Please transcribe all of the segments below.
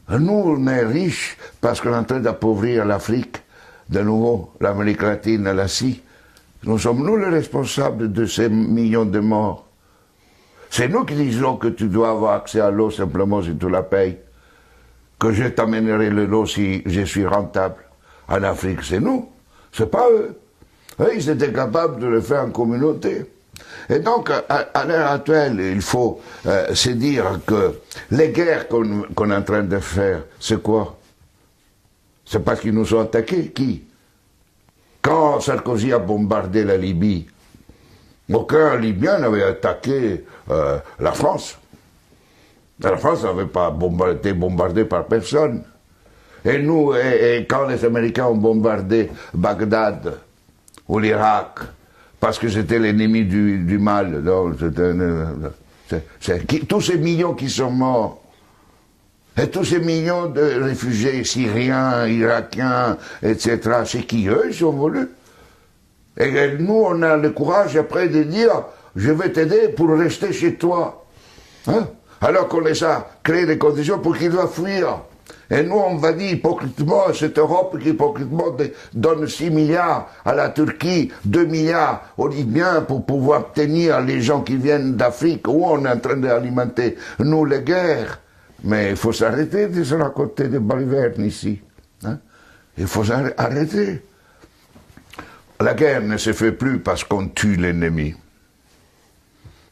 Nous, on est riches parce qu'on est en train d'appauvrir l'Afrique, de nouveau, l'Amérique latine, l'Asie. Nous sommes nous les responsables de ces millions de morts. C'est nous qui disons que tu dois avoir accès à l'eau simplement si tu la payes. Que je t'amènerai l'eau si je suis rentable. En Afrique, c'est nous, c'est pas eux. Eux, ils étaient capables de le faire en communauté. Et donc, à l'heure actuelle, il faut se dire que les guerres qu'on est en train de faire, c'est quoi? C'est parce qu'ils nous ont attaqués. Qui? Quand Sarkozy a bombardé la Libye, aucun Libyen n'avait attaqué la France. La France n'avait pas été bombardée par personne. Et nous, quand les Américains ont bombardé Bagdad ou l'Irak, parce que c'était l'ennemi du mal, donc tous ces millions qui sont morts, et tous ces millions de réfugiés syriens, irakiens, etc., c'est qui eux, ils ont voulu. Et nous, on a le courage après de dire, je vais t'aider pour rester chez toi. Hein? Alors qu'on les a créé des conditions pour qu'ils doivent fuir. Et nous, on va dire hypocritement à cette Europe qui hypocritement donne 6 milliards à la Turquie, 2 milliards aux Libyens pour pouvoir tenir les gens qui viennent d'Afrique, où on est en train d'alimenter, nous, les guerres. Mais il faut s'arrêter de se raconter des balivernes ici. Hein? Il faut arrêter. La guerre ne se fait plus parce qu'on tue l'ennemi.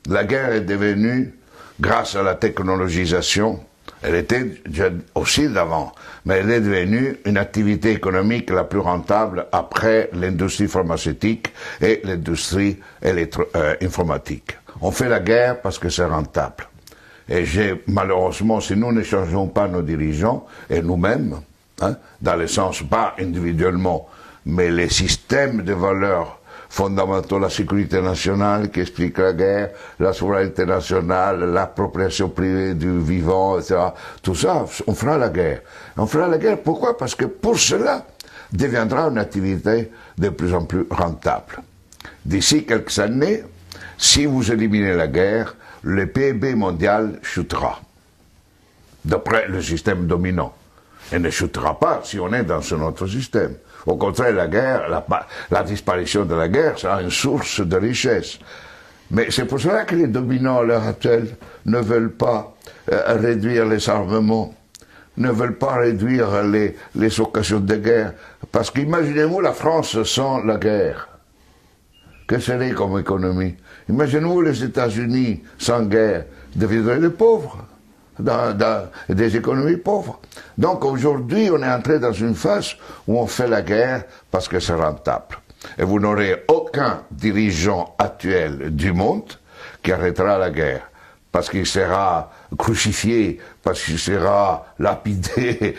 La guerre est devenue, grâce à la technologisation, elle était déjà aussi d'avant, mais elle est devenue une activité économique la plus rentable après l'industrie pharmaceutique et l'industrie informatique. On fait la guerre parce que c'est rentable. Et malheureusement, si nous ne changeons pas nos dirigeants, et nous-mêmes, hein, dans le sens pas individuellement, mais les systèmes de valeurs fondamentaux, la sécurité nationale qui explique la guerre, la souveraineté nationale, l'appropriation privée du vivant, etc. Tout ça, on fera la guerre. On fera la guerre, pourquoi? Parce que pour cela, deviendra une activité de plus en plus rentable. D'ici quelques années, si vous éliminez la guerre, le PIB mondial chutera, d'après le système dominant. Et ne chutera pas si on est dans un autre système. Au contraire, la guerre, la disparition de la guerre sera une source de richesse. Mais c'est pour cela que les dominants à l'heure actuelle ne veulent pas réduire les armements, ne veulent pas réduire les occasions de guerre. Parce qu'imaginez-vous la France sans la guerre. Que serait comme économie? Imaginez-vous les États-Unis sans guerre, deviendraient des pauvres. Des économies pauvres. Donc aujourd'hui, on est entré dans une phase où on fait la guerre parce que c'est rentable. Et vous n'aurez aucun dirigeant actuel du monde qui arrêtera la guerre, parce qu'il sera crucifié, parce qu'il sera lapidé,